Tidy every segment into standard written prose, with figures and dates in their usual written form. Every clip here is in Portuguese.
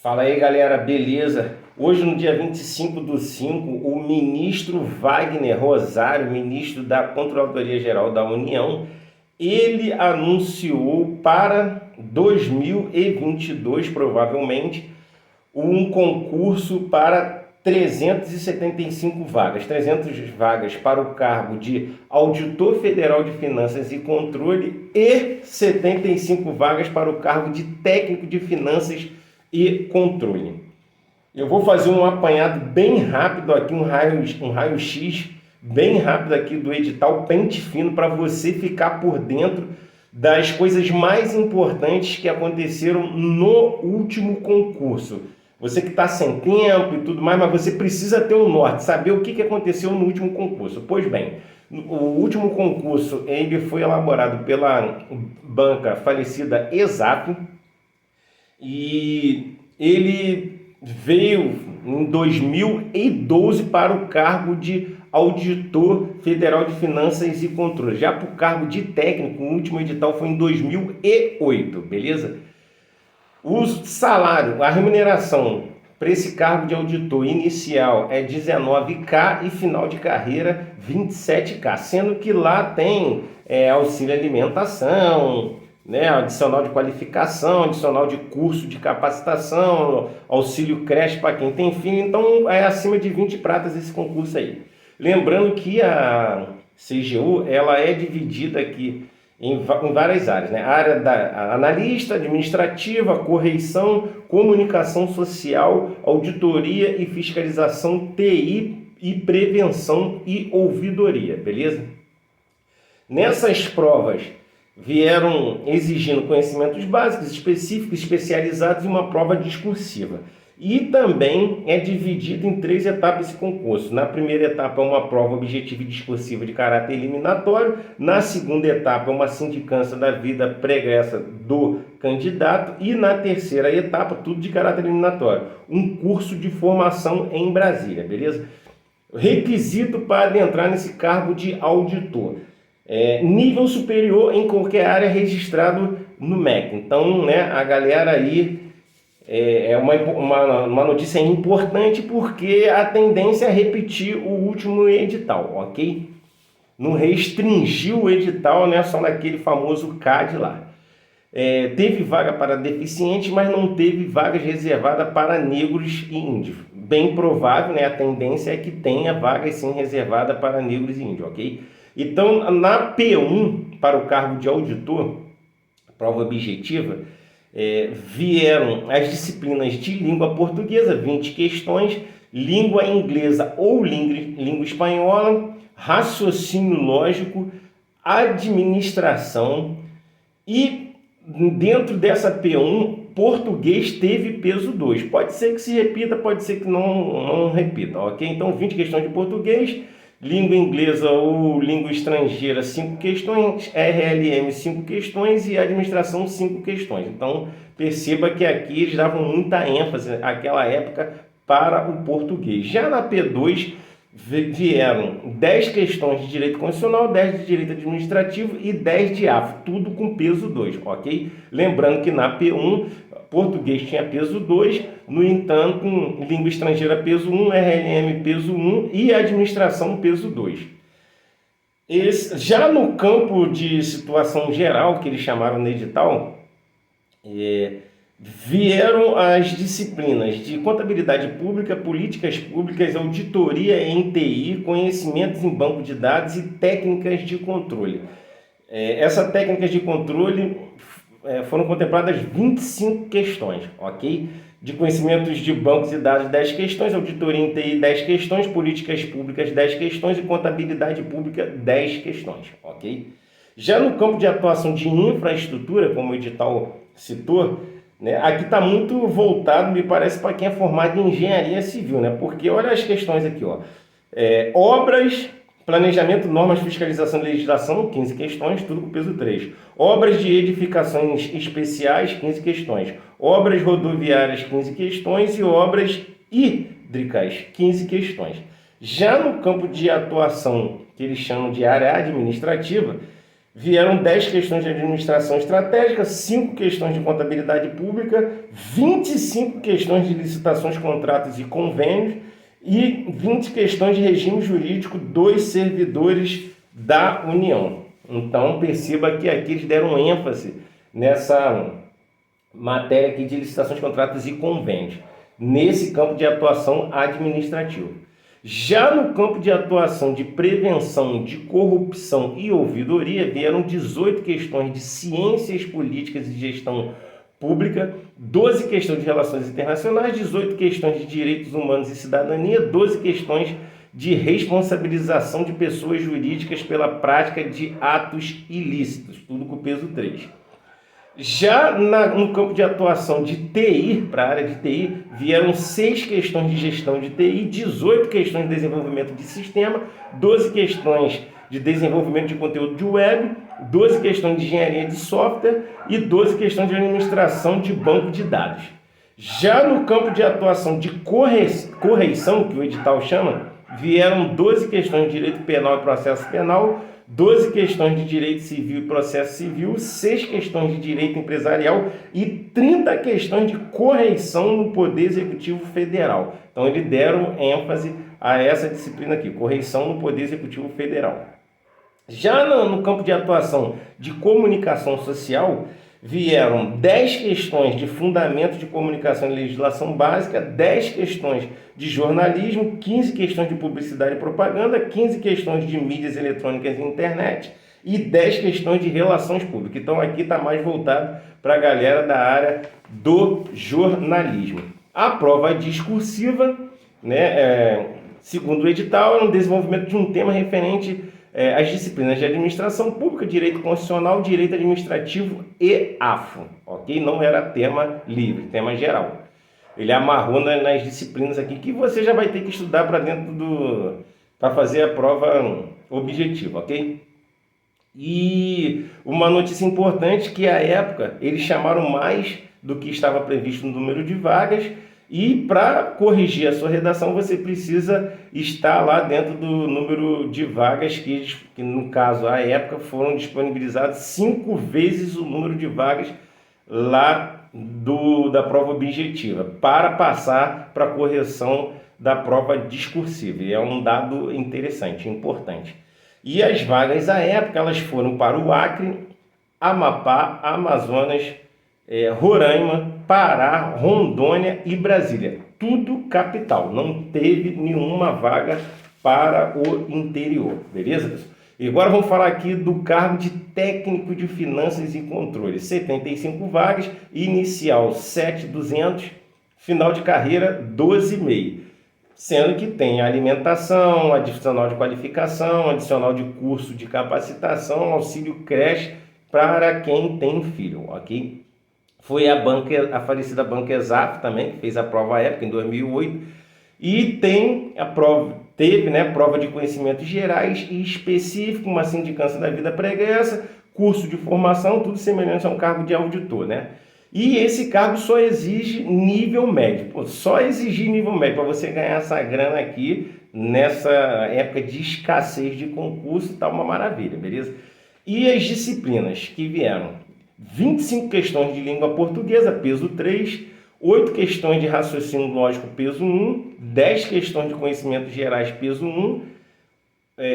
Fala aí, galera, beleza? Hoje, no dia 25/5, o ministro Wagner Rosário, ministro da Controladoria Geral da União, ele anunciou para 2022, provavelmente, um concurso para 375 vagas. 300 vagas para o cargo de Auditor Federal de Finanças e Controle e 75 vagas para o cargo de Técnico de Finanças e Controle. Eu vou fazer um apanhado bem rápido aqui, um raio-x bem rápido aqui do edital, pente fino, para você ficar por dentro das coisas mais importantes que aconteceram no último concurso. Você que está sem tempo e tudo mais, mas você precisa ter um norte, saber o que aconteceu no último concurso. Pois bem, o último concurso ele foi elaborado pela banca falecida Exato e ele veio em 2012 para o cargo de Auditor Federal de Finanças e Controle. Já para o cargo de técnico, o último edital foi em 2008, beleza? O salário, a remuneração para esse cargo de auditor inicial é 19.000 e final de carreira 27.000, sendo que lá tem auxílio alimentação, né, adicional de qualificação, adicional de curso de capacitação, auxílio creche para quem tem filho, então é acima de 20 pratas esse concurso aí. Lembrando que a CGU ela é dividida aqui em várias áreas, né? A área da analista, administrativa, correição, comunicação social, auditoria e fiscalização, TI e prevenção e ouvidoria, beleza? Nessas provas vieram exigindo conhecimentos básicos, específicos, especializados e uma prova discursiva. E também é dividido em 3 etapas esse concurso. Na primeira etapa é uma prova objetiva e discursiva de caráter eliminatório. Na segunda etapa é uma sindicância da vida pregressa do candidato. E na terceira etapa, tudo de caráter eliminatório, um curso de formação em Brasília, beleza? Requisito para adentrar nesse cargo de auditor. Nível superior em qualquer área registrado no MEC. Então, né, a galera aí é uma notícia importante porque a tendência é repetir o último edital, ok? Não restringiu o edital, né, só naquele famoso CAD lá. Teve vaga para deficientes, mas não teve vagas reservadas para negros e índios. Bem provável, né, a tendência é que tenha vagas sim reservadas para negros e índios, ok? Então, na P1, para o cargo de auditor, prova objetiva, vieram as disciplinas de língua portuguesa, 20 questões, língua inglesa ou língua espanhola, raciocínio lógico, administração e dentro dessa P1, português teve peso 2. Pode ser que se repita, pode ser que não repita, ok? Então, 20 questões de português, língua inglesa ou língua estrangeira, 5 questões, RLM, 5 questões e administração, 5 questões. Então, perceba que aqui eles davam muita ênfase naquela época para o português. Já na P2, vieram 10 questões de direito constitucional, 10 de direito administrativo e 10 de AFO, tudo com peso 2, ok? Lembrando que na P1, português tinha peso 2, no entanto, língua estrangeira peso 1, RLM peso 1 e administração peso 2. Já no campo de situação geral, que eles chamaram no edital, vieram as disciplinas de contabilidade pública, políticas públicas, auditoria em TI, conhecimentos em banco de dados e técnicas de controle. Essas técnicas de controle foram contempladas 25 questões, ok? De conhecimentos de bancos de dados, 10 questões, auditoria em TI, 10 questões, políticas públicas, 10 questões e contabilidade pública, 10 questões, ok? Já no campo de atuação de infraestrutura, como o edital citou, né, aqui está muito voltado, me parece, para quem é formado em engenharia civil, né? Porque olha as questões aqui, ó. Obras, planejamento, normas, fiscalização e legislação, 15 questões, tudo com peso 3. Obras de edificações especiais, 15 questões. Obras rodoviárias, 15 questões. E obras hídricas, 15 questões. Já no campo de atuação, que eles chamam de área administrativa, Vieram 10 questões de administração estratégica, 5 questões de contabilidade pública, 25 questões de licitações, contratos e convênios e 20 questões de regime jurídico dos servidores da União. Então, perceba que aqui eles deram ênfase nessa matéria aqui de licitações, contratos e convênios, nesse campo de atuação administrativo. Já no campo de atuação de prevenção de corrupção e ouvidoria, vieram 18 questões de ciências políticas e gestão pública, 12 questões de relações internacionais, 18 questões de direitos humanos e cidadania, 12 questões de responsabilização de pessoas jurídicas pela prática de atos ilícitos, tudo com peso 3. Já no campo de atuação de TI, para a área de TI, vieram 6 questões de gestão de TI, 18 questões de desenvolvimento de sistema, 12 questões de desenvolvimento de conteúdo de web, 12 questões de engenharia de software e 12 questões de administração de banco de dados. Já no campo de atuação de correição, que o edital chama, vieram 12 questões de direito penal e processo penal, 12 questões de direito civil e processo civil, 6 questões de direito empresarial e 30 questões de correição no Poder Executivo Federal. Então, eles deram ênfase a essa disciplina aqui, correição no Poder Executivo Federal. Já no campo de atuação de comunicação social, vieram 10 questões de fundamento de comunicação e legislação básica, 10 questões de jornalismo, 15 questões de publicidade e propaganda, 15 questões de mídias eletrônicas e internet e 10 questões de relações públicas. Então aqui está mais voltado para a galera da área do jornalismo. A prova discursiva, segundo o edital, é um desenvolvimento de um tema referente as disciplinas de administração pública, direito constitucional, direito administrativo e AFO, ok? Não era tema livre, tema geral. Ele amarrou nas disciplinas aqui que você já vai ter que estudar para fazer a prova objetiva, ok? E uma notícia importante que à época eles chamaram mais do que estava previsto no número de vagas. E para corrigir a sua redação, você precisa estar lá dentro do número de vagas que no caso, à época, foram disponibilizadas 5 vezes o número de vagas lá da prova objetiva, para passar para a correção da prova discursiva. E é um dado interessante, importante. E as vagas, à época, elas foram para o Acre, Amapá, Amazonas, Roraima, Pará, Rondônia e Brasília. Tudo capital. Não teve nenhuma vaga para o interior. Beleza, pessoal? E agora vamos falar aqui do cargo de técnico de finanças e controle. 75 vagas, inicial 7.200, final de carreira 12,5. Sendo que tem alimentação, adicional de qualificação, adicional de curso de capacitação, auxílio creche para quem tem filho, ok? Foi a falecida Banca Exaf também, que fez a prova à época, em 2008. E teve prova de conhecimentos gerais e específico, uma sindicância da vida pregressa, curso de formação, tudo semelhante a um cargo de auditor, né? E esse cargo só exige nível médio. Só exigir nível médio para você ganhar essa grana aqui, nessa época de escassez de concurso, tá uma maravilha, beleza? E as disciplinas que vieram? 25 questões de língua portuguesa, peso 3, 8 questões de raciocínio lógico, peso 1, 10 questões de conhecimentos gerais, peso 1,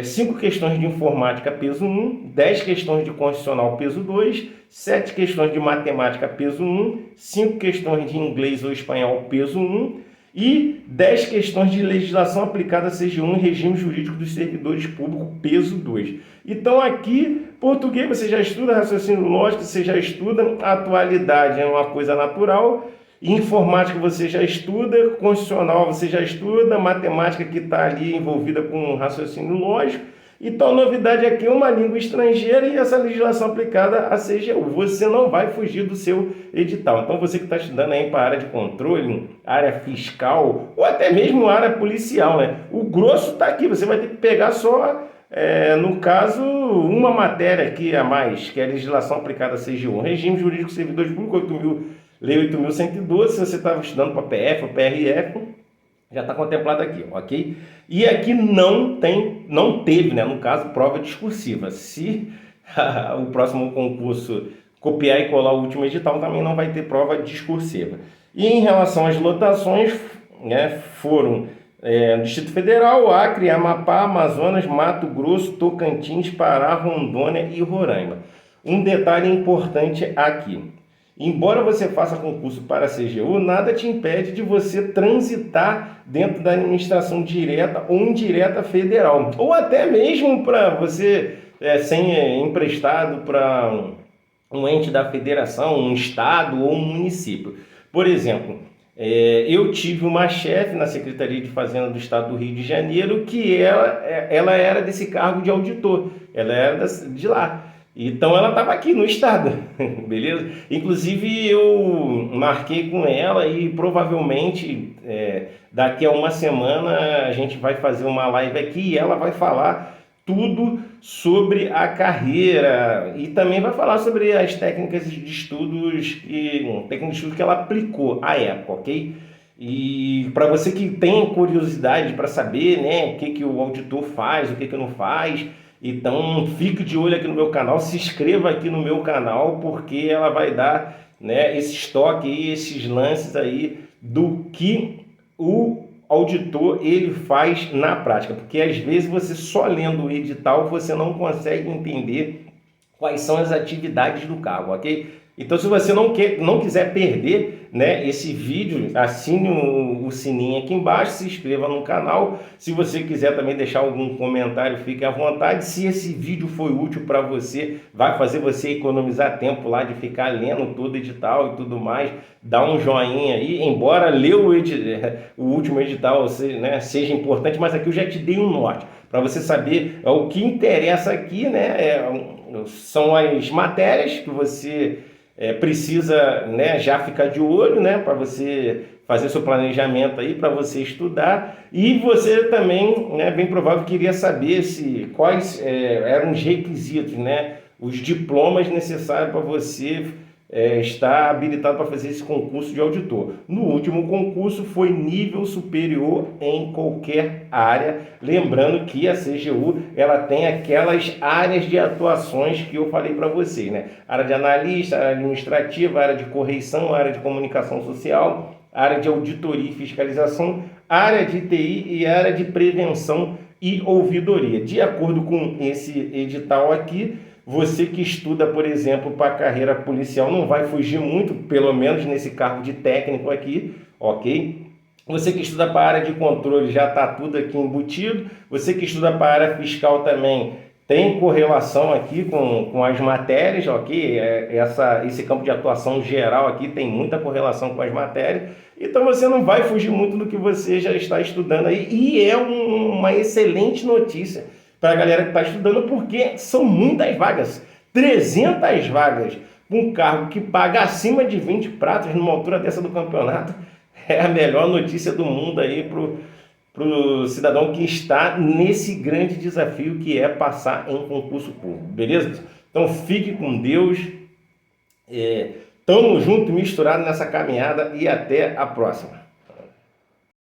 5 questões de informática, peso 1, 10 questões de constitucional, peso 2, 7 questões de matemática, peso 1, 5 questões de inglês ou espanhol, peso 1, e 10 questões de legislação aplicada a CG1 e regime jurídico dos servidores públicos, peso 2. Então aqui, português você já estuda, raciocínio lógico você já estuda, atualidade é uma coisa natural, informática você já estuda, constitucional você já estuda, matemática que está ali envolvida com raciocínio lógico. Então a novidade aqui é uma língua estrangeira e essa legislação aplicada à CGU. Você não vai fugir do seu edital. Então você que está estudando aí para a área de controle, área fiscal ou até mesmo área policial, né? O grosso está aqui, você vai ter que pegar só, no caso, uma matéria aqui a mais, que é a legislação aplicada à CGU. Regime Jurídico Servidores Públicos, Lei 8.112, se você estava estudando para PF ou PRF, já está contemplado aqui, ok? E aqui não teve, né, no caso, prova discursiva. Se o próximo concurso copiar e colar o último edital também não vai ter prova discursiva. E em relação às lotações, né, foram Distrito Federal, Acre, Amapá, Amazonas, Mato Grosso, Tocantins, Pará, Rondônia e Roraima. Um detalhe importante aqui: embora você faça concurso para a CGU, nada te impede de você transitar dentro da administração direta ou indireta federal, ou até mesmo para você ser emprestado para um ente da federação, um estado ou um município. Por exemplo, eu tive uma chefe na Secretaria de Fazenda do Estado do Rio de Janeiro que ela era desse cargo de auditor, ela era de lá. Então ela estava aqui no estado, beleza? Inclusive eu marquei com ela e provavelmente daqui a uma semana a gente vai fazer uma live aqui e ela vai falar tudo sobre a carreira e também vai falar sobre as técnicas de estudos que ela aplicou à época, ok? E para você que tem curiosidade para saber, né, o que o auditor faz, o que não faz, então fique de olho aqui no meu canal, se inscreva aqui no meu canal, porque ela vai dar, né, esse estoque aí, esses lances aí do que o auditor ele faz na prática, porque às vezes você só lendo o edital você não consegue entender quais são as atividades do cargo, ok? Então, se você não quiser perder, né, esse vídeo, assine o sininho aqui embaixo, se inscreva no canal. Se você quiser também deixar algum comentário, fique à vontade. Se esse vídeo foi útil para você, vai fazer você economizar tempo lá de ficar lendo todo o edital e tudo mais, dá um joinha aí. Embora ler o último edital seja importante, mas aqui eu já te dei um norte para você saber o que interessa aqui, né? São as matérias que você precisa, né, já ficar de olho, né, para você fazer seu planejamento aí, para você estudar. E você também, né, bem provável, queria saber quais eram os requisitos, né, os diplomas necessários para você está habilitado para fazer esse concurso de auditor. No último concurso foi nível superior em qualquer área, lembrando que a CGU ela tem aquelas áreas de atuações que eu falei para você, né? Área de analista, área administrativa, área de correição, área de comunicação social, área de auditoria e fiscalização, área de TI e área de prevenção e ouvidoria. De acordo com esse edital aqui, você que estuda, por exemplo, para a carreira policial não vai fugir muito, pelo menos nesse cargo de técnico aqui, ok? Você que estuda para a área de controle já está tudo aqui embutido. Você que estuda para a área fiscal também tem correlação aqui com as matérias, ok? Esse campo de atuação geral aqui tem muita correlação com as matérias. Então você não vai fugir muito do que você já está estudando aí. E é uma excelente notícia para a galera que está estudando, porque são muitas vagas, 300 vagas, um cargo que paga acima de 20 pratos numa altura dessa do campeonato. É a melhor notícia do mundo aí para o cidadão que está nesse grande desafio que é passar em concurso público, beleza? Então fique com Deus, tamo junto, misturado nessa caminhada e até a próxima.